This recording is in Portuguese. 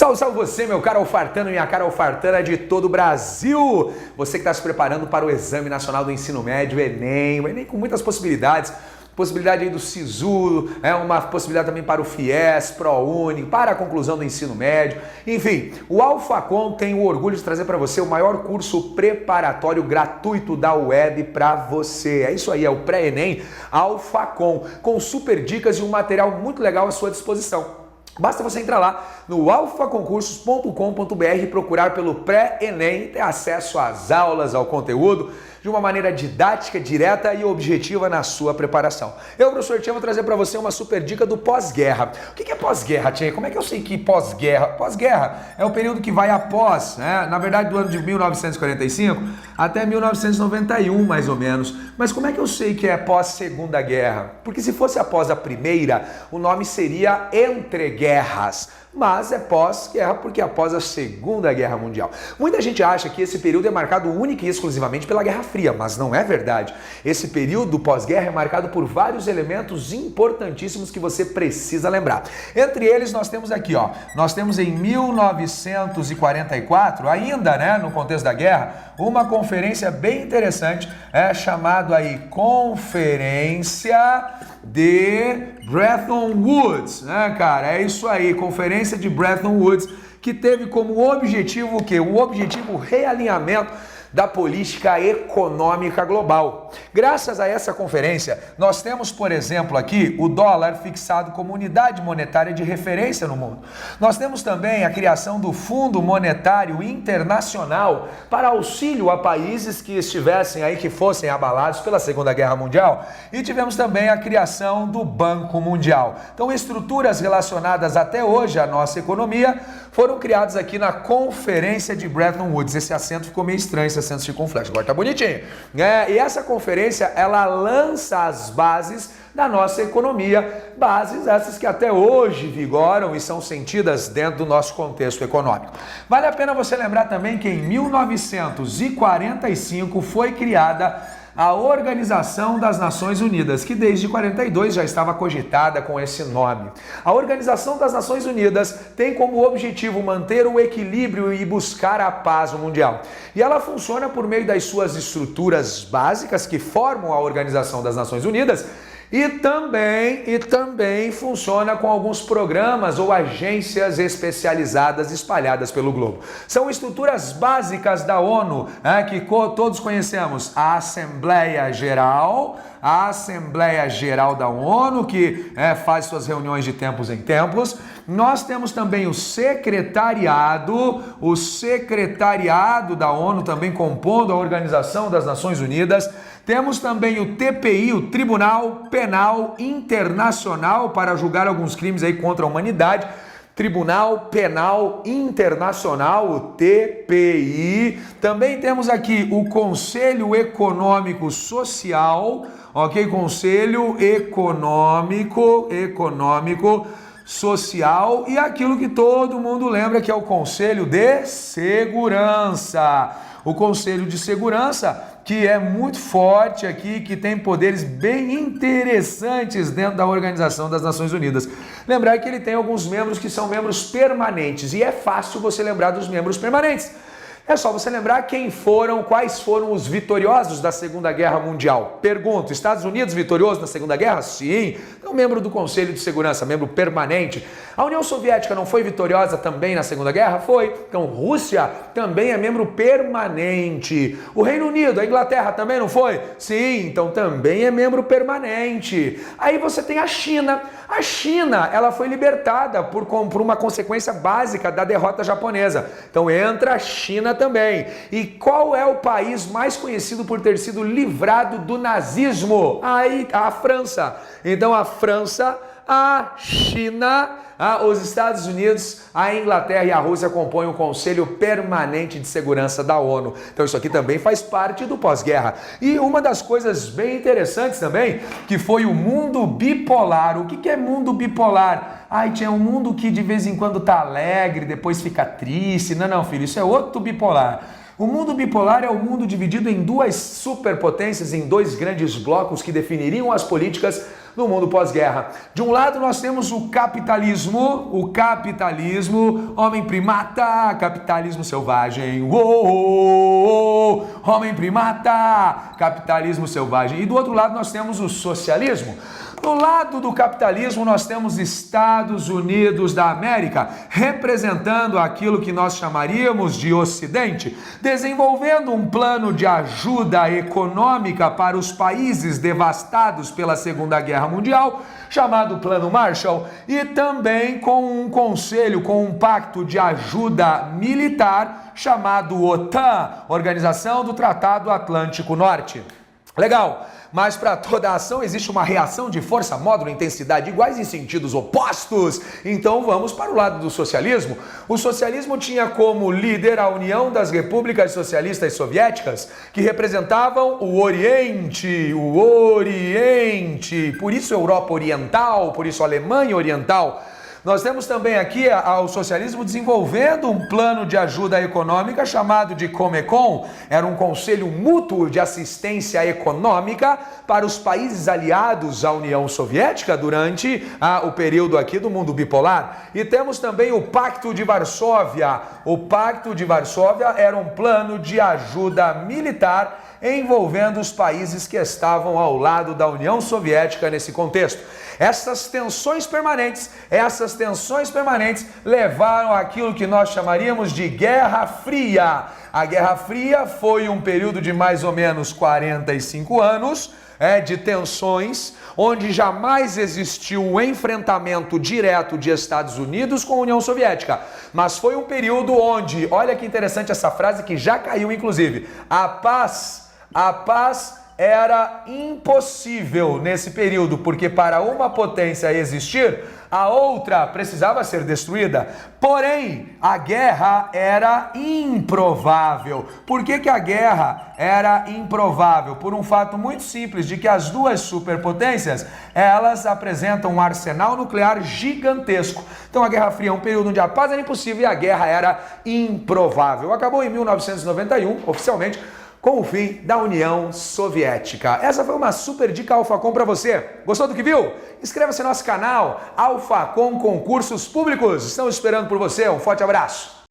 Salve, salve você, meu caro alfartano e minha cara alfartana de todo o Brasil! Você que está se preparando para o Exame Nacional do Ensino Médio, o Enem com muitas possibilidades. Possibilidade aí do SISU, uma possibilidade também para o FIES, ProUni, para a conclusão do ensino médio. Enfim, o Alfacom tem o orgulho de trazer para você o maior curso preparatório gratuito da web para você. É isso aí, é o Pré-ENEM Alfacom, com super dicas e um material muito legal à sua disposição. Basta você entrar lá no alfaconcursos.com.br e procurar pelo Pré-ENEM e ter acesso às aulas, ao conteúdo, de uma maneira didática, direta e objetiva na sua preparação. Eu, professor Tia, vou trazer para você uma super dica do pós-guerra. O que é pós-guerra, Tia? Como é que eu sei que pós-guerra? Pós-guerra é o período que vai após, na verdade do ano de 1945 até 1991, mais ou menos. Mas como é que eu sei que é pós-segunda guerra? Porque se fosse após a primeira, o nome seria entre guerras. Mas é pós-guerra porque é após a Segunda Guerra Mundial. Muita gente acha que esse período é marcado única e exclusivamente pela Guerra Fria, mas não é verdade. Esse período pós-guerra é marcado por vários elementos importantíssimos que você precisa lembrar. Entre eles nós temos aqui, nós temos em 1944, ainda, no contexto da guerra, uma conferência bem interessante, chamada aí Conferência de Bretton Woods, cara? É isso aí, Conferência de Bretton Woods, que teve como objetivo o quê? O objetivo realinhamento da política econômica global. Graças a essa conferência, nós temos, por exemplo, aqui o dólar fixado como unidade monetária de referência no mundo. Nós temos também a criação do Fundo Monetário Internacional para auxílio a países que estivessem aí, que fossem abalados pela Segunda Guerra Mundial, e tivemos também a criação do Banco Mundial. Então, estruturas relacionadas até hoje à nossa economia foram criadas aqui na Conferência de Bretton Woods. Esse acento ficou meio estranho, esse acento circunflexo, agora tá bonitinho. E essa conferência, ela lança as bases da nossa economia, bases essas que até hoje vigoram e são sentidas dentro do nosso contexto econômico. Vale a pena você lembrar também que em 1945 foi criada a Organização das Nações Unidas, que desde 42 já estava cogitada com esse nome. A Organização das Nações Unidas tem como objetivo manter o equilíbrio e buscar a paz mundial. E ela funciona por meio das suas estruturas básicas que formam a Organização das Nações Unidas, e também funciona com alguns programas ou agências especializadas espalhadas pelo globo. São estruturas básicas da ONU, que todos conhecemos. A Assembleia Geral da ONU, que faz suas reuniões de tempos em tempos. Nós temos também o secretariado da ONU, também compondo a Organização das Nações Unidas. Temos também o TPI, o Tribunal Penal Internacional, para julgar alguns crimes aí contra a humanidade. Tribunal Penal Internacional, o TPI. Também temos aqui o Conselho Econômico Social, ok? Conselho Econômico Social, e aquilo que todo mundo lembra, que é o Conselho de Segurança. O Conselho de Segurança, que é muito forte aqui, que tem poderes bem interessantes dentro da Organização das Nações Unidas. Lembrar que ele tem alguns membros que são membros permanentes, e é fácil você lembrar dos membros permanentes. É só você lembrar quais foram os vitoriosos da Segunda Guerra Mundial. Pergunto, Estados Unidos vitorioso na Segunda Guerra? Sim. Então, membro do Conselho de Segurança, membro permanente. A União Soviética não foi vitoriosa também na Segunda Guerra? Foi. Então, Rússia também é membro permanente. O Reino Unido, a Inglaterra também não foi? Sim, então também é membro permanente. Aí você tem a China. A China, ela foi libertada por uma consequência básica da derrota japonesa. Então, entra a China também. E qual é o país mais conhecido por ter sido livrado do nazismo? Aí, a França. Então, a França, a China, os Estados Unidos, a Inglaterra e a Rússia compõem o Conselho Permanente de Segurança da ONU. Então isso aqui também faz parte do pós-guerra. E uma das coisas bem interessantes também, que foi o mundo bipolar. O que é mundo bipolar? Tinha um mundo que de vez em quando tá alegre, depois fica triste. Não, filho, isso é outro bipolar. O mundo bipolar é o mundo dividido em duas superpotências, em dois grandes blocos que definiriam as políticas no mundo pós-guerra. De um lado nós temos o capitalismo, homem primata, capitalismo selvagem, homem primata, capitalismo selvagem. E do outro lado nós temos o socialismo. Do lado do capitalismo nós temos Estados Unidos da América, representando aquilo que nós chamaríamos de Ocidente, desenvolvendo um plano de ajuda econômica para os países devastados pela Segunda Guerra Mundial, chamado Plano Marshall, e também com um conselho, com um pacto de ajuda militar, chamado OTAN, Organização do Tratado Atlântico Norte. Legal, mas para toda ação existe uma reação de força, módulo, intensidade iguais em sentidos opostos. Então vamos para o lado do socialismo. O socialismo tinha como líder a União das Repúblicas Socialistas Soviéticas, que representavam o Oriente, por isso Europa Oriental, por isso Alemanha Oriental. Nós temos também aqui o socialismo desenvolvendo um plano de ajuda econômica chamado de Comecon. Era um conselho mútuo de assistência econômica para os países aliados à União Soviética durante o período aqui do mundo bipolar. E temos também o Pacto de Varsóvia. O Pacto de Varsóvia era um plano de ajuda militar envolvendo os países que estavam ao lado da União Soviética nesse contexto. Essas tensões permanentes levaram àquilo que nós chamaríamos de Guerra Fria. A Guerra Fria foi um período de mais ou menos 45 anos, de tensões, onde jamais existiu um enfrentamento direto de Estados Unidos com a União Soviética. Mas foi um período onde, olha que interessante essa frase que já caiu inclusive, a paz era impossível nesse período, porque para uma potência existir, a outra precisava ser destruída. Porém, a guerra era improvável. Por que a guerra era improvável? Por um fato muito simples, de que as duas superpotências, elas apresentam um arsenal nuclear gigantesco. Então a Guerra Fria é um período onde a paz era impossível e a guerra era improvável. Acabou em 1991, oficialmente, com o fim da União Soviética. Essa foi uma super dica Alfacom para você. Gostou do que viu? Inscreva-se no nosso canal Alfacom Concursos Públicos. Estamos esperando por você. Um forte abraço.